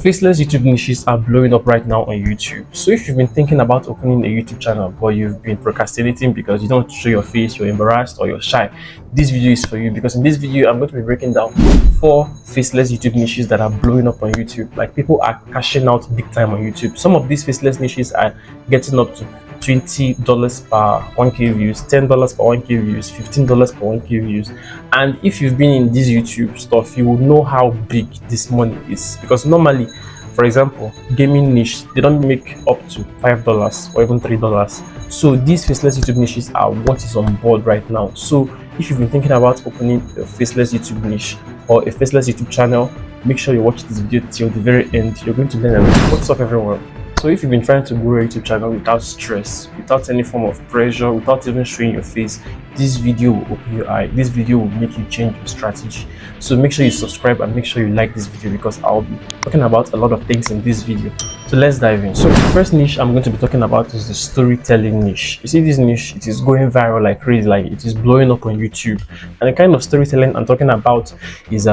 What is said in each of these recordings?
Faceless YouTube niches are blowing up right now on YouTube. So if you've been thinking about opening a YouTube channel but you've been procrastinating because you don't show your face, you're embarrassed or you're shy, this video is for you, because in this video I'm going to be breaking down 4 faceless YouTube niches that are blowing up on YouTube. Like, people are cashing out big time on YouTube. Some of these faceless niches are getting up to $20 per 1k views, $10 per 1k views, $15 per 1k views. And if you've been in this YouTube stuff, you will know how big this money is, because normally, for example, gaming niche, they don't make up to $5 or even $3. So these faceless YouTube niches are what is on board right now. So if you've been thinking about opening a faceless YouTube niche or a faceless YouTube channel, make sure you watch this video till the very end. You're going to learn a lot. What's up, everyone? So if you've been trying to grow a YouTube channel without stress, without any form of pressure, without even showing your face, this video will open your eye. This video will make you change your strategy. So make sure you subscribe and make sure you like this video, because I'll be talking about a lot of things in this video. So let's dive in. So the first niche I'm going to be talking about is the storytelling niche. You see this niche, it is going viral like crazy, like it is blowing up on YouTube. And the kind of storytelling I'm talking about is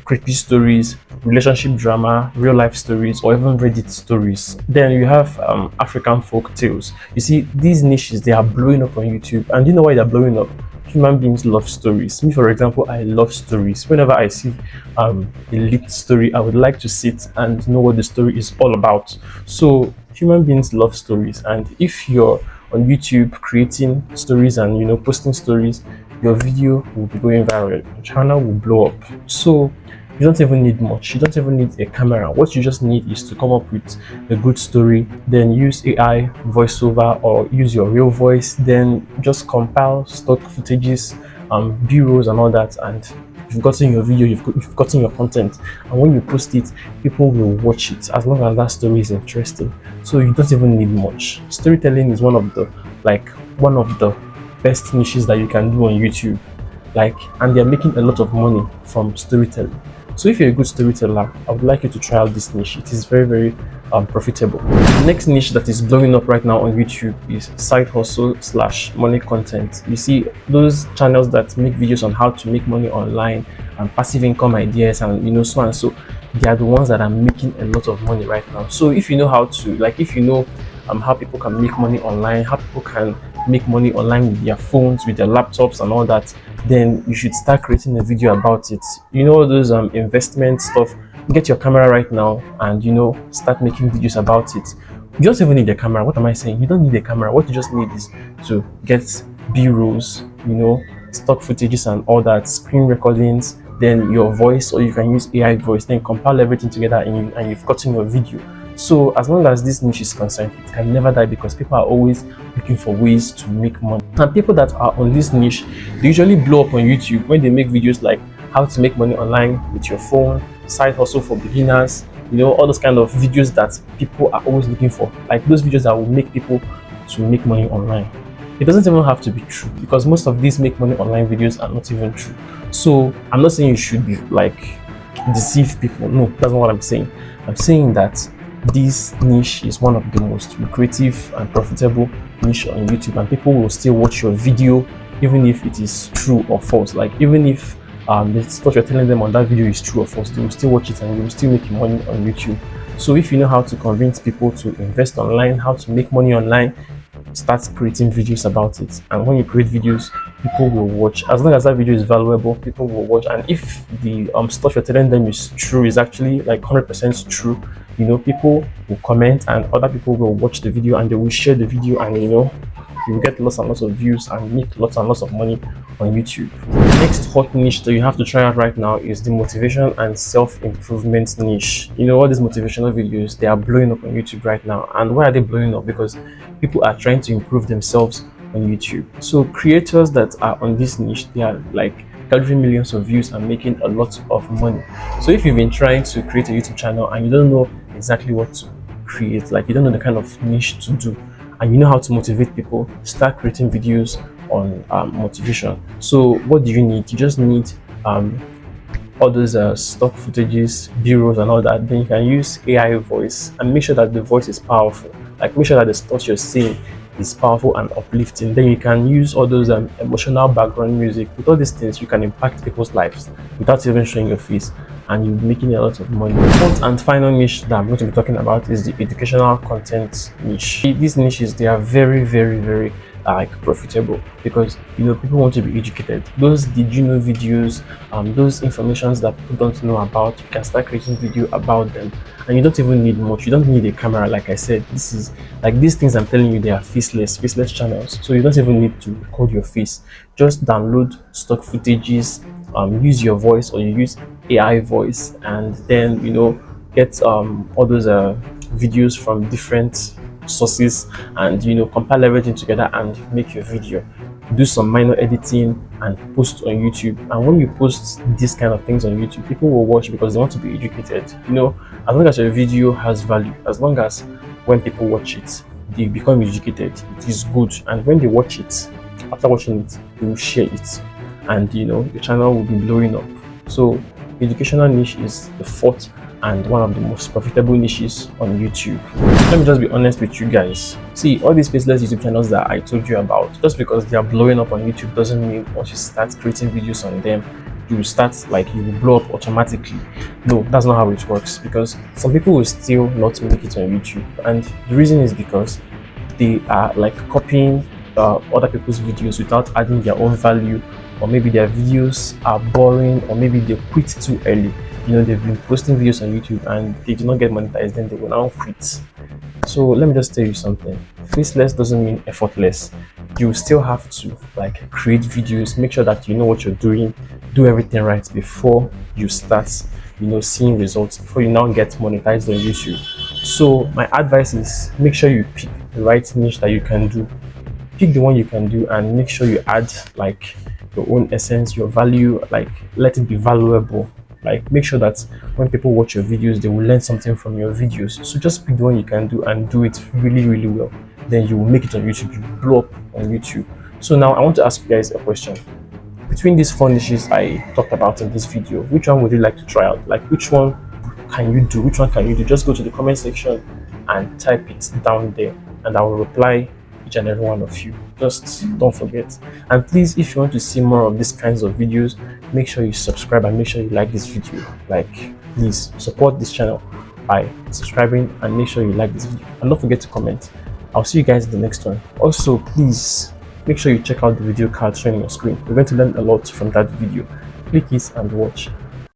creepy stories, relationship drama, real life stories, or even Reddit stories. Then you have African folk tales. You see, these niches, they are blowing up on YouTube. And you know why they're blowing up? Human beings love stories. Me, for example, I love stories. Whenever I see a lit story, I would like to sit and know what the story is all about. So human beings love stories, and if you're on YouTube creating stories and posting stories, your video will be going viral, your channel will blow up. So you don't even need much. You don't even need a camera. What you just need is to come up with a good story, then use AI voiceover or use your real voice, then just compile stock footages, b-rolls and all that, and you've gotten your video, you've gotten your content. And when you post it, people will watch it as long as that story is interesting. So you don't even need much. Storytelling is one of the best niches that you can do on YouTube. And they're making a lot of money from storytelling. So if you're a good storyteller, I would like you to try out this niche. It is very, very profitable. The next niche that is blowing up right now on YouTube is side hustle / money content. You see, those channels that make videos on how to make money online and passive income ideas and so and so, they are the ones that are making a lot of money right now. So if you know how to, if you know how people can make money online, how people can make money online with their phones, with their laptops and all that, then you should start creating a video about it. All those investment stuff. Get your camera right now and start making videos about it. You don't even need a camera. What am I saying? You don't need a camera. What you just need is to get b-rolls, stock footages and all that, screen recordings, then your voice, or you can use AI voice, then compile everything together and you've gotten your video. So as long as this niche is concerned, it can never die, because people are always looking for ways to make money. And people that are on this niche, they usually blow up on YouTube when they make videos like how to make money online with your phone, side hustle for beginners, all those kind of videos that people are always looking for. Like those videos that will make people to make money online. It doesn't even have to be true, because most of these make money online videos are not even true. So I'm not saying you should be deceive people. No, that's not what I'm saying. I'm saying that this niche is one of the most lucrative and profitable niche on YouTube, and people will still watch your video even if it is true or false. Even if the stuff you're telling them on that video is true or false, they will still watch it and you will still make money on YouTube. So if you know how to convince people to invest online, how to make money online, start creating videos about it. And when you create videos, people will watch. As long as that video is valuable, people will watch. And if the stuff you're telling them is true, is actually 100% true, people will comment and other people will watch the video and they will share the video, and you will get lots and lots of views and make lots and lots of money on YouTube. The next hot niche that you have to try out right now is the motivation and self-improvement niche. All these motivational videos, they are blowing up on YouTube right now. And why are they blowing up? Because people are trying to improve themselves on YouTube. So creators that are on this niche, they are gathering millions of views and making a lot of money. So if you've been trying to create a YouTube channel and you don't know exactly what to create, you don't know the kind of niche to do, and you know how to motivate people, start creating videos on motivation. So what do you need? You just need all those stock footages, b-rolls and all that. Then you can use AI voice and make sure that the voice is powerful. Make sure that the stuff you're saying is powerful and uplifting. Then you can use all those emotional background music. With all these things, you can impact people's lives without even showing your face. and you'll be making a lot of money. The fourth and final niche that I'm going to be talking about is the educational content niche. These niches, they are very, very, very like profitable, because people want to be educated. Those did you know videos, those informations that people don't know about, you can start creating video about them, and you don't even need much. You don't need a camera. Like I said, this is like these things I'm telling you, they are faceless channels, so you don't even need to record your face. Just download stock footages, use your voice, or you use AI voice, and then get all those videos from different sources, and compile everything together and make your video. Do some minor editing and post on YouTube. And when you post these kind of things on YouTube, people will watch because they want to be educated. As long as your video has value, as long as when people watch it, they become educated, it is good. And when they watch it, after watching it, they will share it, and your channel will be blowing up. So educational niche is the fourth and one of the most profitable niches on YouTube. Let me just be honest with you guys. See, all these faceless YouTube channels that I told you about, just because they are blowing up on YouTube doesn't mean once you start creating videos on them, you will blow up automatically. No, that's not how it works, because some people will still not make it on YouTube, and the reason is because they are like copying other people's videos without adding their own value, or maybe their videos are boring, or maybe they quit too early. They've been posting videos on YouTube and they do not get monetized, then they will now quit. So let me just tell you something. Faceless doesn't mean effortless. You still have to create videos, make sure that you know what you're doing, do everything right before you start seeing results, before you now get monetized on YouTube. So my advice is, make sure you pick the right niche that you can do. Pick the one you can do, and make sure you add your own essence, your value, let it be valuable. Make sure that when people watch your videos, they will learn something from your videos. So just pick the one you can do and do it really, really well. Then you will make it on YouTube. You will blow up on YouTube. So now I want to ask you guys a question. Between these four niches I talked about in this video, which one would you like to try out? Which one can you do? Which one can you do? Just go to the comment section and type it down there, and I will reply each and every one of you. Just don't forget. And please, if you want to see more of these kinds of videos, make sure you subscribe and make sure you like this video. Please support this channel by subscribing, and make sure you like this video, and don't forget to comment. I'll see you guys in the next one. Also, please make sure you check out the video card showing on your screen. You're going to learn a lot from that video. Click it and watch.